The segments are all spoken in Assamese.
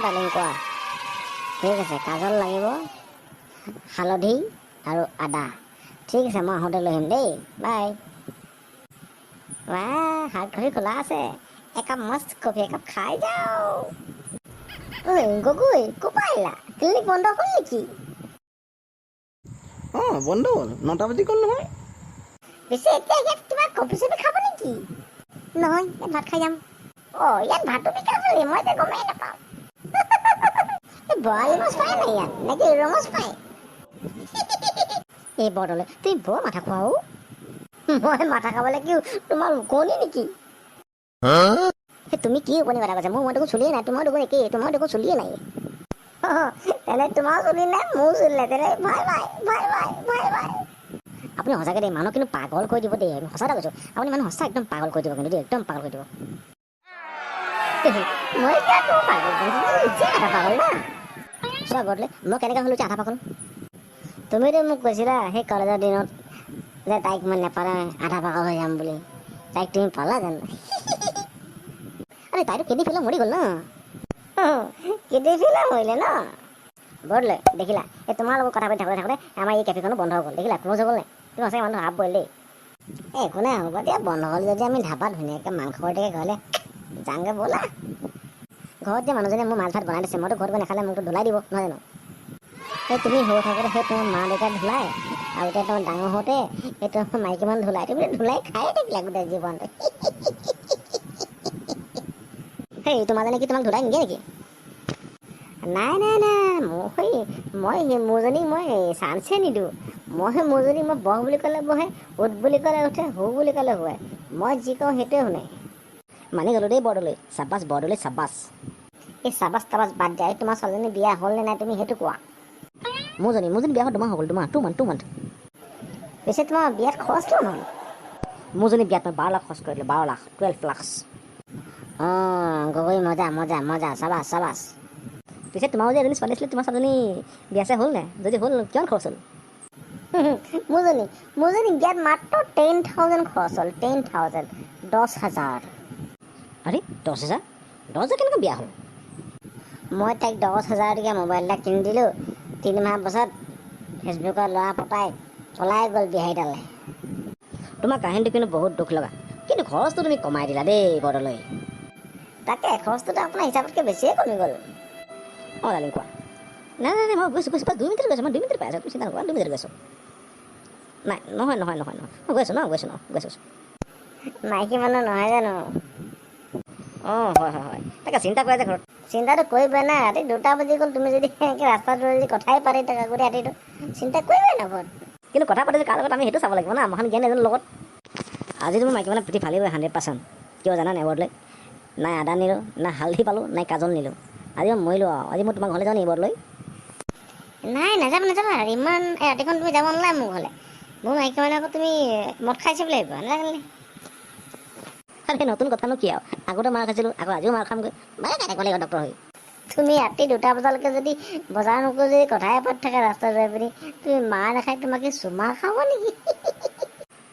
ডালিং কোৱা ঠিক আছে কাজল লাগিব হালধি আৰু আদা ঠিক আছে মই আহোঁতে লৈ আহিম দেই বাই হাত ঘড়ী খোলা আছে একাপ মস্ত কফি একাপ খাই যাও ঐ গগৈ ক'পা আহিলা ক্লিনিক বন্ধ হ'ল নেকি বন্ধ হ'ল 9টা বাজি গ'ল নহয় পিছে এতিয়া ইয়াত কিবা কফি চফি খাব নেকি নহয় ইয়াত ভাত খাই যাম ইয়াত ভাতো বিকা চলি মই এতিয়া গমেই নাপাওঁ বৰালি মাছ পায় নাই ইয়াত নেকি ৰৌ মাছ পায় এই বৰদলৈ তুমি বৰ মাথা খোৱাও মই মাথা খাবলৈ কি তোমাৰ উকনি নেকি তুমি কি উকনি কথা কৈছা মই দেখোন চলিয়ে নাই তোমাৰ দেখোন একেই তোমাৰ দেখোন চলিয়ে নাই তেনে তোমাৰ চলি নাই মোৰ চলি নাই তেনে ভাই ভাই ভাই ভাই ভাই ভাই আপুনি সঁচাকৈ দেই মানুহ কিন্তু পাগল কৰি দিব দেই সঁচা কথা কৈছোঁ আপুনি মানুহ সঁচা একদম পাগল কৰি দিব কিন্তু দেই একদম পাগল কৰি দিব মই এতিয়া পাগল আধা পাগল না চোৱা বদলে মই কেনেকৈ হ'লো আধা পাগল তুমিতো মোক কৈছিলা সেই কলেজৰ দিনত যে তাইক মই নেপালে আধা পাগল হৈ যাম বুলি তাইক তুমি পালা জানো আরে তাইতো কেঁদে ফেলে মরি গ'ল ন কেঁদে ফেলে মৰিলে ন বদলে দেখিলা এই তোমাৰ লগত কথা পাতি থাকোঁতে আমাৰ এই কেফেখনো বন্ধ হৈ গ'ল দেখিলা ক্ল'জ হৈ গ'ল নাই তুমি সঁচাকৈ মানুহ হাফ বইল দেই একো নাই হ'ব দিয়া বন্ধ হ'ল যদি আমি ধাবাত ধুনীয়াকৈ মাংস সৈতে ঘৰলৈ যাওঁগৈ ব'লা ঘৰত যে মানুহজনে মোৰ মাছ ভাত বনাই দিছে মইতো ঘৰত গৈ নাখালে মোকতো ধুলাই দিব নহয় জানো সেই তুমি সৰু থাকোঁতে সেই তোমাৰ মা দেউতাক ধুলাই আৰু এতিয়া তোমাৰ ডাঙৰ হওঁতে সেই তোমাৰ মাইকী মানুহ ধুলাই তুমি ধুলাই খায়ে থাকিলা গোটেই জীৱনটো সেই তোমাৰ জানে কি তোমাক ধুলাই নিদিয়ে নেকি নাই নাই নাই মই মোৰজনীক মই চান্সে নিদিওঁ মই মোৰজনীক মই বহ বুলি ক'লে বহে উঠ বুলি ক'লে উঠে হু বুলি ক'লে শুৱে মই যি কওঁ সেইটোৱে শুনে মানি গ'লোঁ দেই বৰদলৈ চাবাছ এই চাবাছ তাবাছ বাদ দিয়া তোমাৰ ছোৱালীজনী বিয়া হ'ল নে নাই তুমি সেইটো কোৱা মোৰজনী বিয়া হ'ল 2 মাহ হৈ গ'ল 2 মান্থ পিছে তোমাৰ বিয়াত খৰচ কিমান হ'ল মোৰজনী বিয়াত মই 12 লাখ খৰচ কৰিলোঁ 12 লাখ 12 লাখ গগৈ মজা মজা মজা চাবাছ পিছে তোমাৰো যে এজনী ছোৱালী আছিলে তোমাৰ ছোৱালীজনী বিয়া চিয়া হ'ল নাই যদি হ'ল কিমান খৰচ হ'ল মোৰজনী বিয়াত মাত্ৰ 10,000 খৰচ হ'ল 10,000 10,000 আৰে 10,000 কেনেকৈ বিয়া হ'ল মই তাইক 10,000 টকীয়া মোবাইল এটা কিনি দিলোঁ 3 মাহ পাছত ফেচবুকত ল'ৰা পতাই পলাই গ'ল বিহাৰীডালে তোমাৰ কাহিনীটো কিন্তু বহুত দুখ লগা কিন্তু খৰচটো তুমি কমাই দিলা দেই বৰদলৈ তাকে খৰচটোতো আপোনাৰ হিচাপতকৈ বেছিয়ে কমি গ'ল ডালিং কোৱা নাই মই গৈছোঁ 2 মিনিট গৈছোঁ মই 2 মিনিট পাই আছোঁ তুমি চিন্তা নকৰা 2 মিনিট গৈছোঁ নাই নহয় মই গৈছোঁ মাইকী মানুহ নহয় জানো হয় তাকে চিন্তা কৰা যে ঘৰত চিন্তাটো কৰিবই না ৰাতি 2টা বাজি গ'ল তুমি যদি এনেকৈ ৰাস্তাত যদি কথাই পাতি থাকা গোটেই ৰাতিটো চিন্তা কৰিবই না ঘৰত কিন্তু কথা পাতি কাৰ লগত আমি সেইটো চাব লাগিব না মহান জ্ঞান এজনৰ লগত আজি তুমি মাইকী মানুহ পিঠি ফালিবই 100% কিয় জানা নাই বৰদলৈ নাই আদা নিলোঁ নাই হালধি পালোঁ নাই কাজল নিলোঁ আজি মই মৰিলোঁ আৰু আজি মই তোমাৰ ঘৰলৈ যাওঁ নি বৰদলৈ নাই নাযাবা ইমান ৰাতিখন তুমি যাব নালাগে মোৰ ঘৰলৈ মোৰ মাইকী মানুহ আকৌ তুমি মদ খাইছে বুলি ভাবিবা নালাগে সেই নতুন কথানো কি আৰু আগতে মাৰ খাইছিলোঁ আকৌ আজিও মাৰ খামগৈ মানে কেনেকৈ লাগিব ডক্টৰ হৈ তুমি ৰাতি 2টা বজালৈকে যদি বজাৰ নকৰি যদি কথাই পাতি থাকে ৰাস্তাত যাই পিনি তুমি মাৰ নাখাই তোমাক কি চুমা খাব নেকি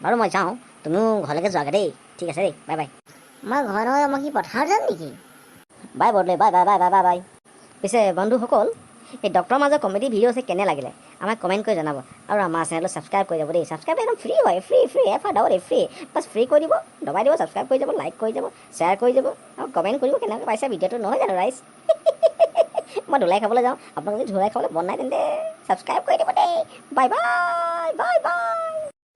বাৰু মই যাওঁ তুমিও ঘৰলৈকে যোৱাগৈ দেই ঠিক আছে দেই বাই মই ঘৰ নহয় মই কি পথাৰত যাম নেকি বাই বৰদলৈ বাই পিছে বন্ধুসকল এই ডক্টৰৰ মাজৰ কমেডি ভিডিঅ' আছে কেনে লাগিলে আমাক কমেণ্ট কৰি জনাব আৰু আমাৰ চেনেলটো ছাবস্ক্ৰাইব কৰি যাব দেই ছাবস্ক্ৰাইব একদম ফ্ৰী হয় free offer double free bus free কৰি দিব দবাই দিব ছাবস্ক্ৰাইব কৰি যাব লাইক কৰি যাব শ্বেয়াৰ কৰি যাব আৰু কমেণ্ট কৰিব কেনেকৈ পাইছে ভিডিঅ'টো নহয় জানো ৰাইজ মই ধুলাই খাবলৈ যাওঁ আপোনালোকে যদি ধুলাই খাবলৈ মন নাই তেন্তে ছাবস্ক্ৰাইব কৰি দিব দেই বাই